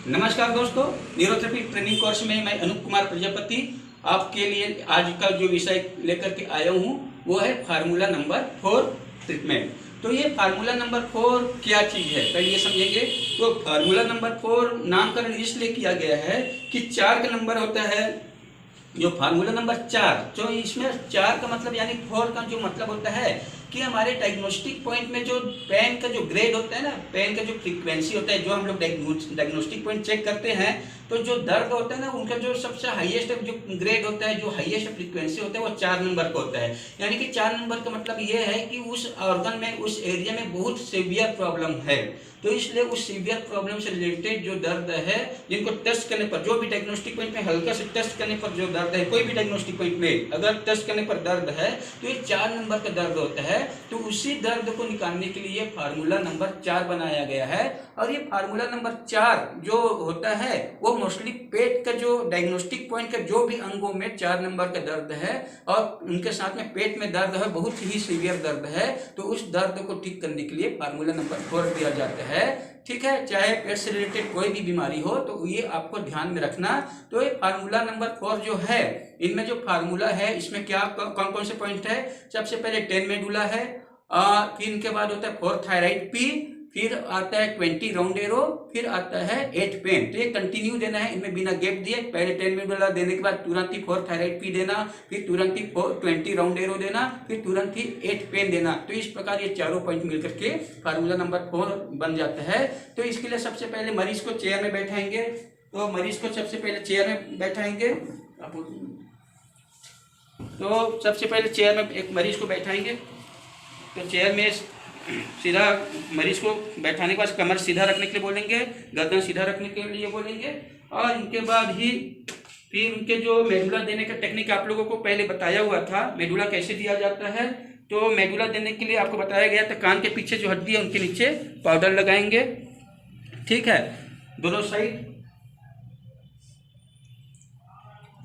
नमस्कार दोस्तों, neurotherapy training course में मैं अनूप कुमार प्रजापति आपके लिए आज का जो विषय लेकर के आया हूँ वो है फार्मूला नंबर 4 ट्रीटमेंट। तो ये फार्मूला नंबर 4 क्या चीज़ है पहले ये समझेंगे। तो फार्मूला नंबर 4 नामकरण इसलिए किया गया है कि 4 का नंबर होता है जो फार्मूला नंबर 4, जो इसमें 4 का मतलब यानी 4 का जो मतलब होता है कि हमारे डायग्नोस्टिक पॉइंट में जो पेन का जो ग्रेड होता है ना, पेन का जो फ्रीक्वेंसी होता है, जो हम लोग डायग्नोस्टिक पॉइंट चेक करते हैं तो जो दर्द होता है ना उनका जो सबसे हाईएस्ट जो ग्रेड होता है, जो हाईएस्ट फ्रीक्वेंसी होता है वो 4 नंबर का होता है। यानी कि 4 नंबर का मतलब ये है कि उस ऑर्गन में, उस एरिया में बहुत सीवियर प्रॉब्लम है। तो इसलिए उस सीवियर प्रॉब्लम से रिलेटेड जो दर्द है, जिनको टेस्ट करने पर, जो भी डायग्नोस्टिक पॉइंट में हल्का से टेस्ट करने पर जो दर्द है, कोई भी डायग्नोस्टिक पॉइंट में अगर टेस्ट करने पर दर्द है तो ये 4 नंबर का दर्द होता है। तो उसी दर्द को निकालने के लिए फार्मूला नंबर 4 बनाया गया है। और ये फार्मूला नंबर 4 जो होता है वो मोस्टली पेट का जो डायग्नोस्टिक पॉइंट का जो भी अंगों में 4 नंबर का दर्द है और उनके साथ में पेट में दर्द है, बहुत ही सीवियर दर्द है, तो उस दर्द को ठीक करने के लिए फार्मूला नंबर 4 दिया जाता है। ठीक है, चाहे पेट से रिलेटेड कोई भी बीमारी हो तो ये आपको ध्यान में रखना। तो ये फार्मूला नंबर 4 जो है, इनमें जो फार्मूला है इसमें क्या कौन कौन से पॉइंट है। सबसे पहले 10 मेडुला है, फिर इनके बाद होता है 4 थायराइड पी, फिर आता है 20 राउंड एरो, फिर आता है 8 पेन। तो ये कंटिन्यू देना है, इनमें बिना गैप दिए। पहले 10 मेडुला देने के बाद तुरंत ही 4 थायराइड पी देना, फिर तुरंत ही 20 राउंड एरो देना, फिर तुरंत ही 8 पेन देना। तो इस प्रकार ये चारों पॉइंट मिलकर के फार्मूला नंबर 4 बन जाता है। तो इसके लिए सबसे पहले मरीज को चेयर में बैठाएंगे। तो मरीज को सबसे पहले चेयर में बैठाएंगे। तो सबसे पहले चेयर में एक मरीज को बैठाएंगे। तो चेयर में सीधा मरीज को बैठाने के बाद कमर सीधा रखने के लिए बोलेंगे, गर्दन सीधा रखने के लिए बोलेंगे। और इनके बाद ही फिर उनके जो मेडुला देने का टेक्निक आप लोगों को पहले बताया हुआ था, मेडुला कैसे दिया जाता है। तो मेडुला देने के लिए आपको बताया गया था, कान के पीछे जो हड्डी है उनके नीचे पाउडर लगाएंगे। ठीक है, दोनों साइड,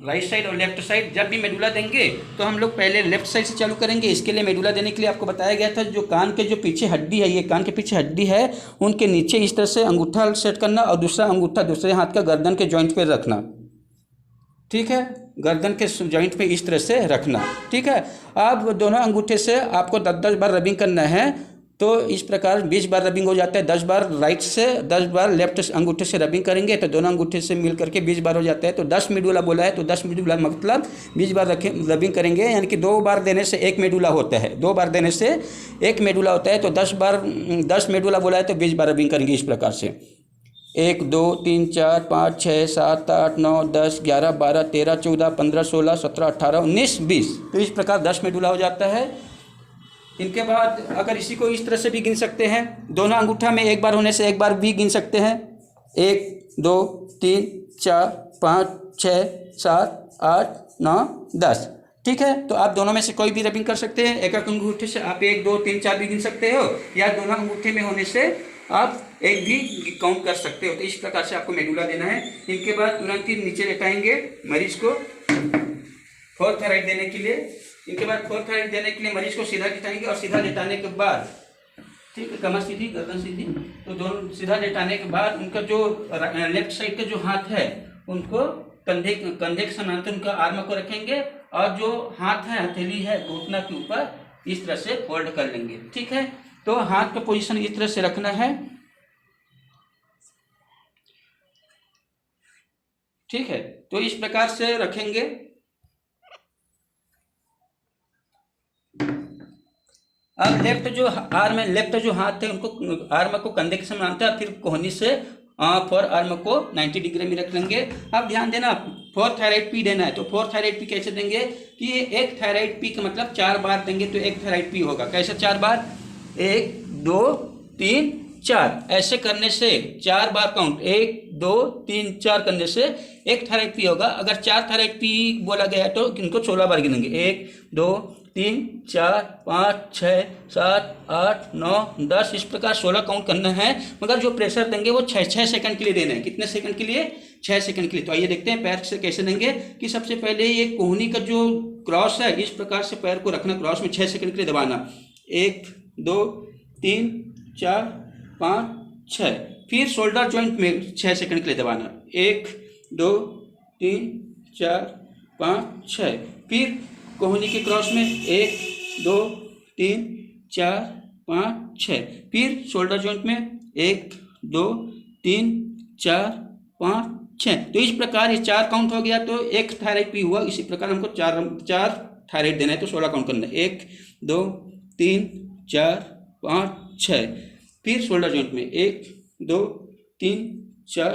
राइट साइड और लेफ्ट साइड। जब भी मेडुला देंगे तो हम लोग पहले लेफ्ट साइड से चालू करेंगे। इसके लिए मेडुला देने के लिए आपको बताया गया था, जो कान के जो पीछे हड्डी है, ये कान के पीछे हड्डी है, उनके नीचे इस तरह से अंगूठा सेट करना और दूसरा अंगूठा दूसरे हाथ का गर्दन के जॉइंट पे रखना। ठीक है, गर्दन के जॉइंट पे इस तरह से रखना। ठीक है, अब दोनों अंगूठे से आपको 10-10 बार रबिंग करना है। तो इस प्रकार 20 बार रबिंग हो जाता है। 10 बार राइट से, 10 बार लेफ्ट अंगूठे से रबिंग करेंगे तो दोनों अंगूठे से मिल करके 20 बार हो जाता है। तो 10 मेडुला बोला है तो 10 मेडुला मतलब 20 बार रबिंग करेंगे, यानी कि 2 बार देने से 1 मेडुला होता है। 2 बार देने से 1 मेडुला होता है। तो 10 मेडुला बोला है तो 20 बार रबिंग करेंगे इस प्रकार से। 1 2 3 4 5 6 7 8 9 10 11 12 13 14 15 16 17 18 19 20। तो इस प्रकार 10 मेडुला हो जाता है। इनके बाद अगर इसी को इस तरह से भी गिन सकते हैं, दोनों अंगूठा में एक बार होने से एक बार भी गिन सकते हैं। 1 2 3 4 5 6 7 8 9 10। ठीक है, तो आप दोनों में से कोई भी रबिंग कर सकते हैं। एक एक अंगूठे से आप 1 2 3 4 भी गिन सकते हो, या दोनों अंगूठे में होने से आप एक भी काउंट कर सकते हो। तो इस प्रकार से आपको मेडुला देना है। इनके बाद तुरंत ही नीचे लेटाएंगे मरीज को 4 थायराइड देने के लिए। इनके बाद 4 थायराइड देने के लिए मरीज को सीधा लेटाएंगे और सीधा लेटाने के बाद, ठीक है, कमर सीधी गर्दन सीधी, तो दोनों सीधा लेटाने के बाद उनका जो लेफ्ट साइड का जो हाथ है उनको कंधे के समानांतर उनका आर्म को रखेंगे और जो हाथ है, हथेली है, घुटना के ऊपर इस तरह से फोल्ड कर लेंगे। ठीक है, तो हाथ का पोजीशन इस तरह से रखना है। ठीक है, तो इस प्रकार से रखेंगे। अब लेफ्ट जो आर्म है, लेफ्ट जो हाथ है, उनको आर्म को कंधे के समानांतर, फिर कोहनी से फोर आर्म को 90 डिग्री में रख लेंगे। अब ध्यान देना, 4 थायराइड पी देना है। तो 4 थायराइड पी कैसे देंगे कि ये 1 थायराइड पी का मतलब 4 बार देंगे तो 1 थायराइड पी होगा। कैसे 4 बार? 1 2 3 4, ऐसे करने से 4 बार काउंट, 1 2 3 4 करने से 1 थायराइड पी होगा। अगर 4 थायराइड पी बोला गया है तो इनको 16 बार गिनेंगे। 1 2 3 4 5 6 7 8 9 10, इस प्रकार 16 काउंट करना है। मगर जो प्रेशर देंगे वो 6 सेकंड के लिए देना है। कितने सेकंड के लिए? 6 सेकंड के लिए। तो आइए देखते हैं पैर से कैसे देंगे। कि सबसे पहले ये कोहनी का जो क्रॉस है, इस प्रकार से पैर को रखना क्रॉस में, 6 सेकंड के लिए दबाना। 1 2 3 4 5 6, फिर शोल्डर जॉइंट में 6 सेकंड के लिए दबाना, 1 2 3 4 5 6। फिर कोहनी के क्रॉस में 1 2 3 4 5 6। फिर शोल्डर जॉइंट में 1 2 3 4 5 6। तो इस प्रकार ये 4 काउंट हो गया तो एक थायराइड पी हुआ। इसी प्रकार हमको चार थायराइड देना है तो 16 काउंट करना है, 1 2 3 4 5 6। फिर शोल्डर जॉइंट में 1 2 3 4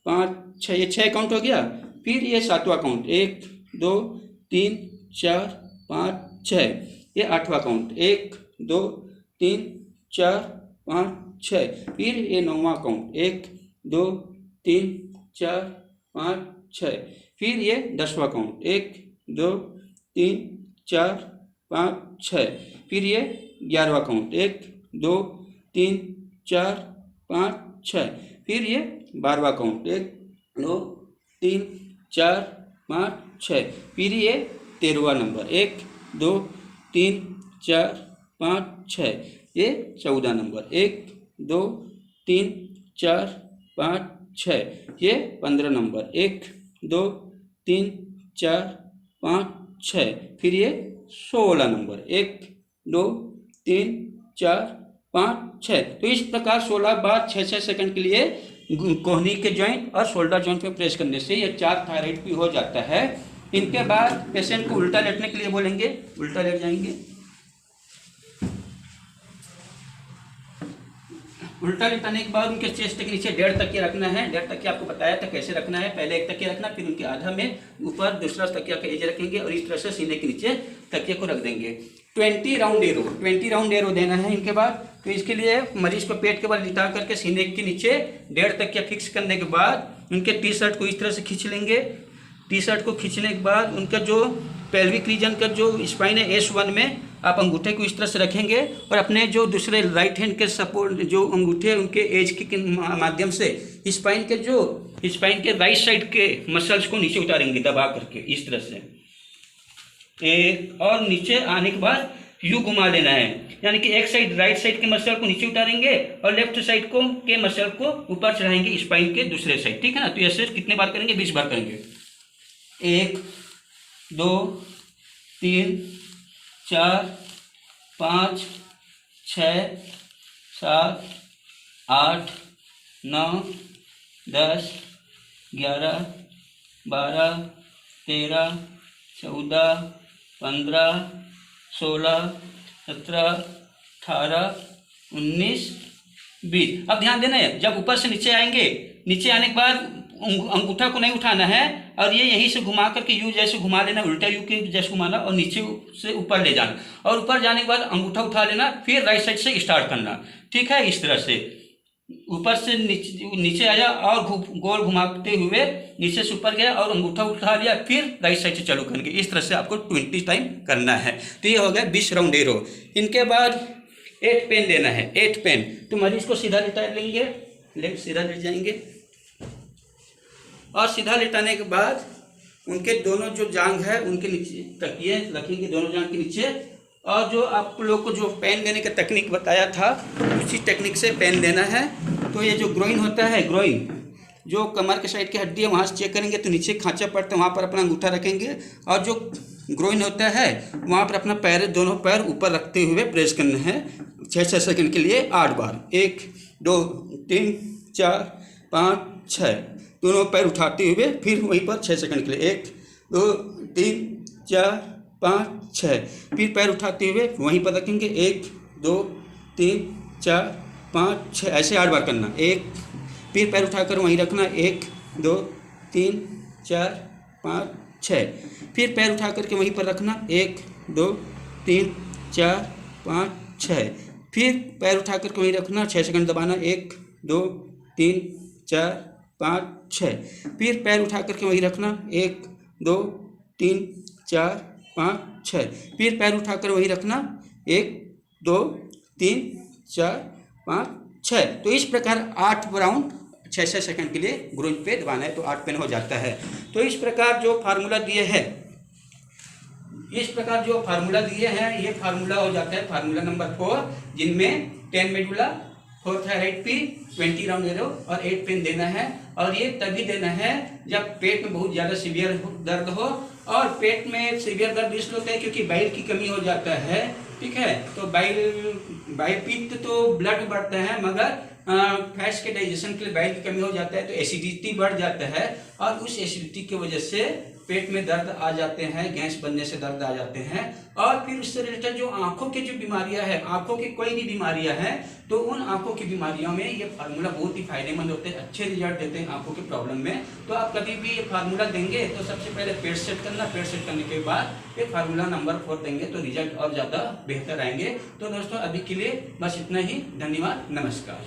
5 6, ये 6 काउंट हो गया। फिर ये 7वां काउंट 1 2 3 4 5 6, ये 8वां काउंट 1 2 3 4 5 6। फिर ये 9वां काउंट 1 2 3 4 5 6। फिर ये 10वां काउंट 1 2 3 4 5 6। फिर ये 11वां काउंट 1 2 3 4 5 6। फिर ये 12वां काउंट 1 2 3 4 5 6। फिर ये 13वां नंबर 1 2 3 4 5 6। ये 14 नंबर 1 2 3 4 5 6। ये 15 नंबर 1 2 3 4 5 6। फिर ये 16 नंबर 1 2 3 4 5 6। तो इस प्रकार 16 बार 6-6 सेकंड के लिए कोहनी के जॉइंट और शोल्डर जॉइंट में प्रेस करने से ये 4 थायराइड भी हो जाता है। इनके बाद पेशेंट को उल्टा लेटने के लिए बोलेंगे, उल्टा लेट जाएंगे। उल्टा लेटाने के बाद उनके चेस्ट के नीचे 1.5 तकिया रखना है। 1.5 तकिया आपको बताया था कैसे रखना है। पहले एक तकिया रखना, फिर उनके आधा में ऊपर दूसरा तकिया का एज रखेंगे और इस तरह से सीने के नीचे तकिया को रख देंगे। 20 राउंड एरो देना है इनके बाद। तो इसके लिए मरीज को पेट के बल लिटा करके सीने के नीचे 1.5 तकिया फिक्स करने के बाद उनके टी शर्ट को इस तरह से खींच लेंगे। टी शर्ट को खींचने के बाद उनका जो पेल्विक रीजन का जो स्पाइन है S1 में आप अंगूठे को इस तरह से रखेंगे और अपने जो दूसरे राइट हैंड के सपोर्ट जो अंगूठे उनके एज के माध्यम से स्पाइन के राइट साइड के मसल्स को नीचे उतारेंगे दबा करके इस तरह से। और नीचे आने के बाद यूं घुमा लेना है, यानी कि एक साइड राइट साइड के मसल को नीचे उतारेंगे और लेफ्ट साइड को के मसल को ऊपर चढ़ाएंगे स्पाइन के दूसरे साइड। ठीक है ना। तो ऐसे कितने बार करेंगे? 20 बार करेंगे। 1 2 3 4 5 6 7 8 9 10 11 12 13 14 15 16 17 18 19 20। अब ध्यान देना है, जब ऊपर से नीचे आएंगे, नीचे आने के बाद अंगूठा को नहीं उठाना है और ये यहीं से घुमा करके यू जैसे घुमा लेना, उल्टा यू के जैसे घुमाना और नीचे से ऊपर ले जाना और ऊपर जाने के बाद अंगूठा उठा लेना, फिर राइट साइड से स्टार्ट करना। ठीक है। इस तरह से ऊपर से नीचे आया और गोल घुमाते हुए नीचे से ऊपर गया और अंगूठा उठा लिया, फिर राइट साइड से चालू करेंगे। इस तरह से आपको 20 टाइम करना है। तो ये हो गया 20 राउंड एरो। इनके बाद 8 पेन देना है। 8 पेन तो मरीज को सीधा लेटा लेंगे, सीधा लेट जाएंगे और सीधा लेटाने के बाद उनके दोनों जो जांघ है उनके नीचे तकिए रखेंगे, दोनों जांघ के नीचे। और जो आप लोग को जो पेन देने का टेक्निक बताया था उसी टेक्निक से पेन देना है। तो ये जो ग्रोइन होता है, ग्रोइन जो कमर के साइड की हड्डी है वहाँ से चेक करेंगे तो नीचे खांचा पड़ता है, वहाँ पर अपना अंगूठा रखेंगे और जो ग्रोइन होता है वहाँ पर अपना पैर, दोनों पैर ऊपर रखते हुए प्रेस करना है 6-6 सेकंड के लिए 8 बार। 1 2 3 4 5 6, दोनों पैर उठाते हुए फिर वहीं पर 6 सेकंड के लिए 1 2 3 4 5 6। फिर पैर उठाते हुए वहीं पर रखेंगे 1 2 3 4 5 6, ऐसे 8 बार करना। 1 फिर पैर उठाकर वहीं रखना 1 2 3 4 5 6। फिर पैर उठा करके वहीं पर रखना 1 2 3 4 5 6। फिर पैर उठा करके वहीं रखना, 6 सेकंड दबाना 1 2 3 4 5 6। फिर पैर उठा करके वहीं रखना 1 2 3 4 5 6। फिर पैर उठाकर वहीं रखना 1 2 3 4 5 6। तो इस प्रकार 8 राउंड 6-6 सेकंड के लिए ग्रोइन पे दबाना है तो 8 पेन हो जाता है। तो इस प्रकार जो फार्मूला दिए हैं, ये फार्मूला हो जाता है फार्मूला नंबर 4, जिनमें 10 medulla for thyroid P 20 round दे दो और 8 पेन देना है। और ये तभी देना है जब पेट में बहुत ज़्यादा सीवियर दर्द हो। और पेट में सीवियर दर्द इसलिए होता है क्योंकि बाइल की कमी हो जाता है, ठीक है। तो बाइल पित्त तो ब्लड बढ़ता है, मगर फैट्स के डाइजेशन के लिए बाइल की कमी हो जाता है तो एसिडिटी बढ़ जाता है। और उस एसिडिटी की वजह से पेट में दर्द आ जाते हैं, गैस बनने से दर्द आ जाते हैं। और फिर उससे रिलेटेड जो आंखों की जो बीमारियां हैं, आंखों की कोई भी बीमारियां हैं, तो उन आंखों की बीमारियों में ये फार्मूला बहुत ही फायदेमंद होते हैं, अच्छे रिजल्ट देते हैं आंखों की प्रॉब्लम में। तो आप कभी भी ये फार्मूला देंगे तो सबसे पहले पेट सेट करना, पेट सेट करने के बाद ये फार्मूला नंबर 4 देंगे तो रिजल्ट और ज़्यादा बेहतर आएंगे। तो दोस्तों अभी के लिए बस इतना ही, धन्यवाद, नमस्कार।